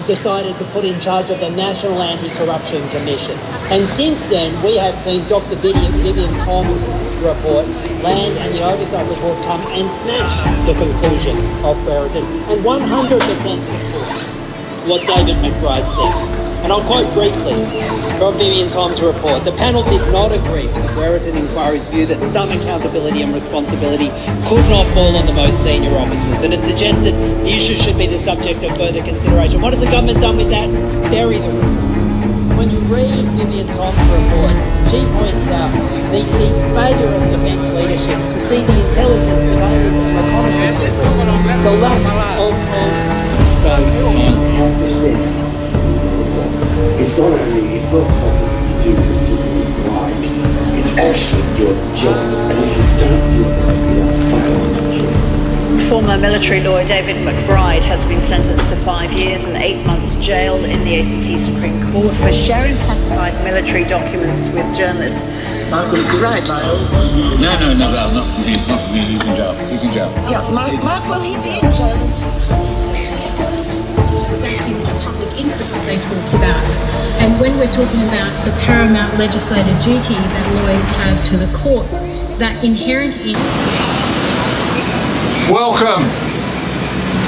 decided to put in charge of the National Anti-Corruption Commission. And since then, we have seen Dr. Vivian Tom's report land and the oversight report come and smash the conclusion of Brereton and 100% support what David McBride said. And I'll quote briefly from Vivian Tom's report. The panel did not agree with the Brereton Inquiry's view that some accountability and responsibility could not fall on the most senior officers, and it suggested the issue should be the subject of further consideration. What has the government done with that? Bury the report. When you read Vivian Tom's report, she points out the failure of defence leadership to see the intelligence, surveillance and reconnaissance reports, the lack of it's not something that you do like, it's actually your job, and if you don't do it, you'll fail on the job. Former military lawyer David McBride has been sentenced to 5 years and 8 months jail in the ACT Supreme Court for sharing classified military documents with journalists. Right. No, not from him, he's in jail. He's in jail. Yeah, Mark, will he be in jail until 2030? Exactly the public interest they talked about. And when we're talking about the paramount legislative duty that lawyers have to the court, that inherent in... Welcome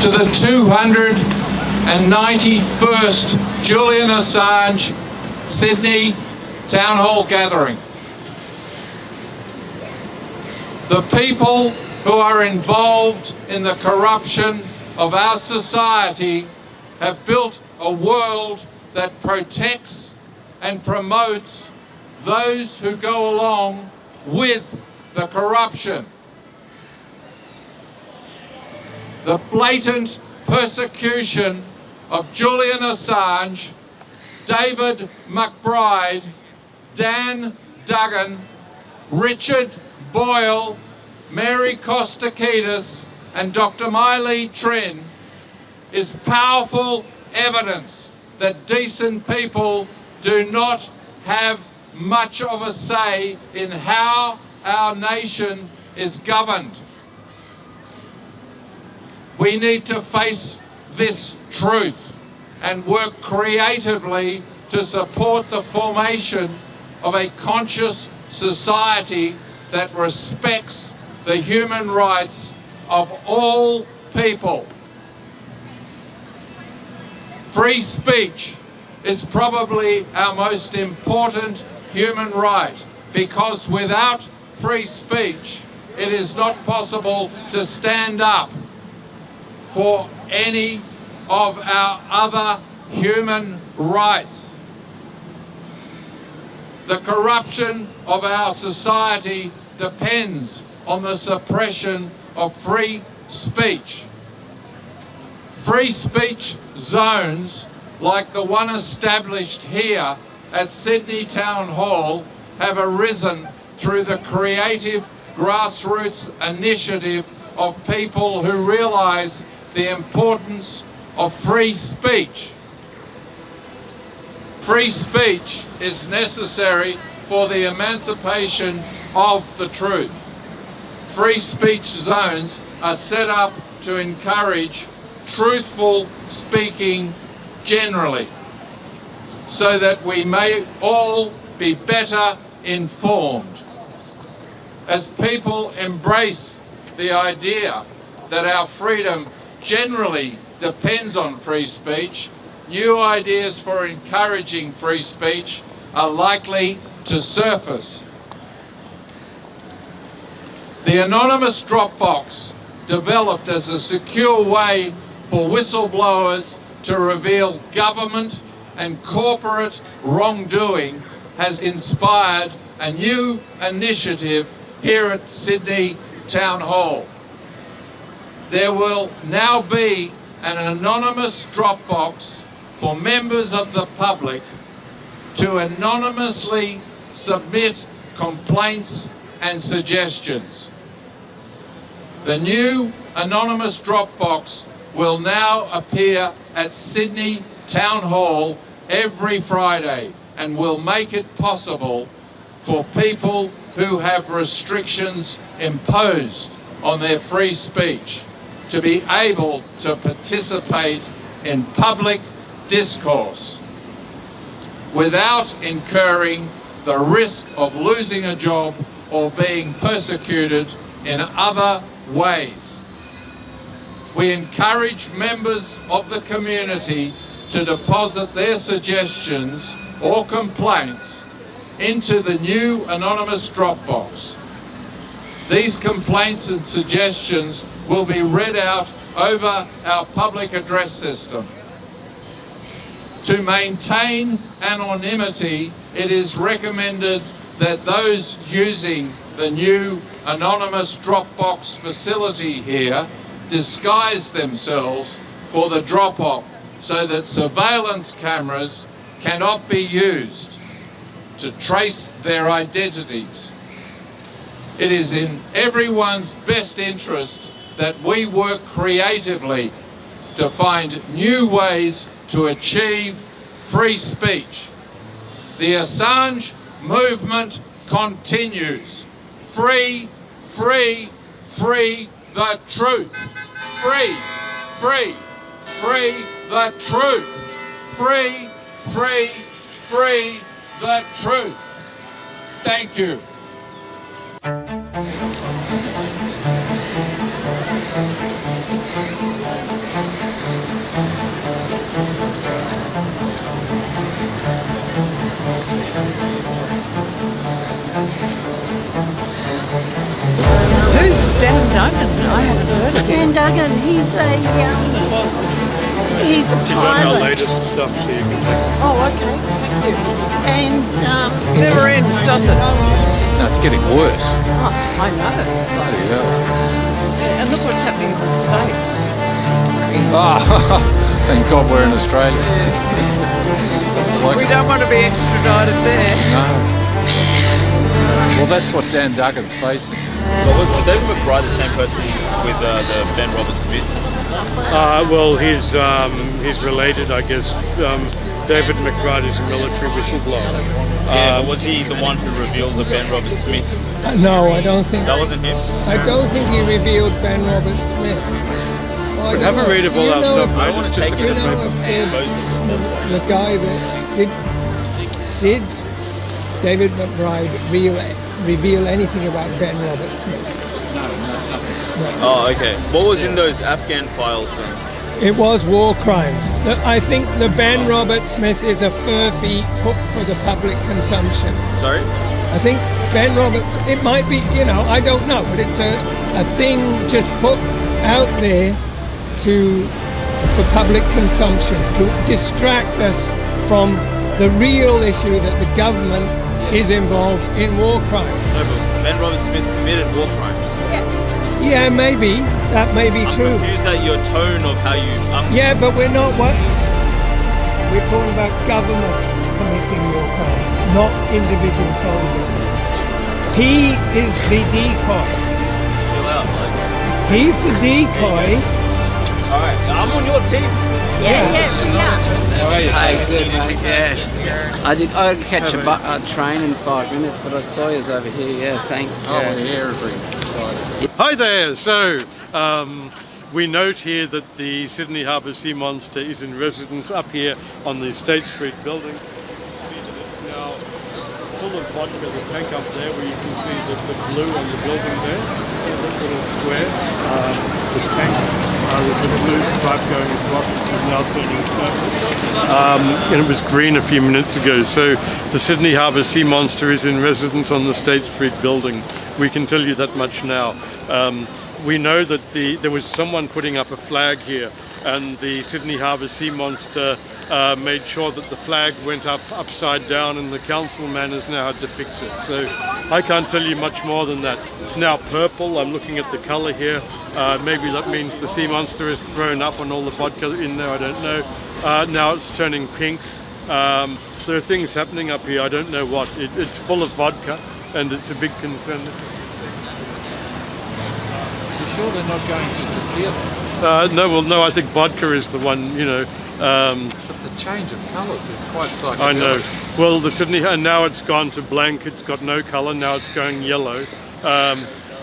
to the 291st Julian Assange Sydney Town Hall gathering. The people who are involved in the corruption of our society have built a world that protects and promotes those who go along with the corruption. The blatant persecution of Julian Assange, David McBride, Dan Duggan, Richard Boyle, Mary Kostakidis and Dr. Miley Trin is powerful evidence that decent people do not have much of a say in how our nation is governed. We need to face this truth and work creatively to support the formation of a conscious society that respects the human rights of all people. Free speech is probably our most important human right, because without free speech, it is not possible to stand up for any of our other human rights. The corruption of our society depends on the suppression of free speech. Free speech zones, like the one established here at Sydney Town Hall, have arisen through the creative grassroots initiative of people who realise the importance of free speech. Free speech is necessary for the emancipation of the truth. Free speech zones are set up to encourage truthful speaking generally, so that we may all be better informed. As people embrace the idea that our freedom generally depends on free speech, new ideas for encouraging free speech are likely to surface. The anonymous Dropbox, developed as a secure way for whistleblowers to reveal government and corporate wrongdoing, has inspired a new initiative here at Sydney Town Hall. There will now be an anonymous Dropbox for members of the public to anonymously submit complaints and suggestions. The new anonymous Dropbox will now appear at Sydney Town Hall every Friday and will make it possible for people who have restrictions imposed on their free speech to be able to participate in public discourse without incurring the risk of losing a job or being persecuted in other ways. We encourage members of the community to deposit their suggestions or complaints into the new anonymous Dropbox. These complaints and suggestions will be read out over our public address system. To maintain anonymity, it is recommended that those using the new anonymous Dropbox facility here disguise themselves for the drop-off so that surveillance cameras cannot be used to trace their identities. It is in everyone's best interest that we work creatively to find new ways to achieve free speech. The Assange movement continues. Free, free, free the truth. Free, free, free the truth. Free, free, free the truth. Thank you. Who's Dan Duggan? I haven't heard of him. Dan Duggan, he's a He's on our pilot. latest stuff, so you can check. Oh, okay. Thank you. And Never ends, does it? No, it's getting worse. Oh, I know. Bloody hell. And look what's happening in the States. Ah, thank God we're in Australia. Like We don't want to be extradited there. No. Well, that's what Dan Duggan's facing. Well, was David McBride the same person with the Ben Robert Smith? Well, he's related, I guess. David McBride is a military whistleblower. Yeah, but was he the one who revealed the Ben Robert Smith? No, I don't think. That wasn't him? I don't think he revealed Ben Robert Smith. Well, But have a read of all our stuff, I mate. want It's to just take a it bit of and paper. expose it. That's why. the guy that did David McBride reveal anything about Ben Robert Smith? Oh, okay. What was in those Afghan files then? It was war crimes. I think the Ben Robert Smith is a furphy put for the public consumption. Sorry? I think Ben Roberts, it might be, I don't know, but it's a thing just put out there for public consumption, to distract us from the real issue that the government is involved in war crimes. No, but Ben Robert Smith committed war crimes. Yeah, maybe. That may be I'm true. confused at your tone of how you... Yeah, but we're not what? We're talking about government committing war crimes, not individual soldiers. He is the decoy. Chill out, like... He's the decoy. Alright, I'm on your team. How are you? Hey, good mate. Yeah. I'd catch a train in 5 minutes, but I saw you over here. Yeah, thanks. Oh, we're here. Hi there. So, we note here that the Sydney Harbour Sea Monster is in residence up here on the State Street building. See that it's now full of vodka. The tank up there, where you can see the blue on the building there. That little square. The tank. There's a blue stripe going across, which is now turning purple. And it was green a few minutes ago. So the Sydney Harbour Sea Monster is in residence on the State Street building. We can tell you that much now. We know that there was someone putting up a flag here, and the Sydney Harbour Sea Monster made sure that the flag went up upside down, and the councilman has now had to fix it. So I can't tell you much more than that. It's now purple. I'm looking at the colour here. Maybe that means the sea monster is thrown up on all the vodka in there. I don't know. Now it's turning pink. There are things happening up here. I don't know what. It's full of vodka, and it's a big concern. This is You sure they're not going to tequila? no. I think vodka is the one. But the change of colours, it's quite psychedelic. I know. Well, the Sydney, and now it's gone to blank. It's got no colour. Now it's going yellow.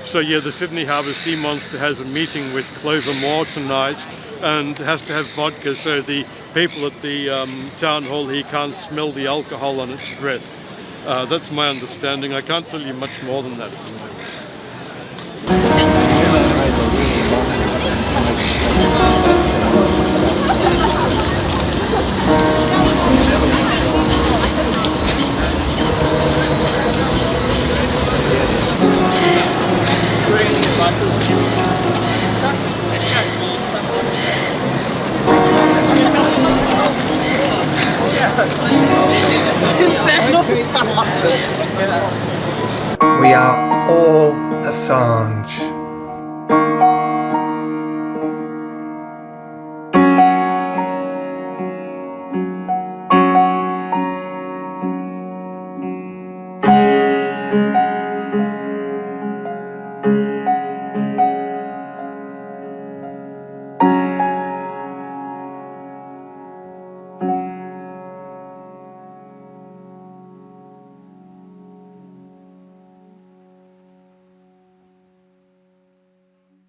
So yeah, the Sydney Harbour Sea Monster has a meeting with Clover Moore tonight and has to have vodka so the people at the town hall here can't smell the alcohol on its breath. That's my understanding. I can't tell you much more than that. We are all Assange.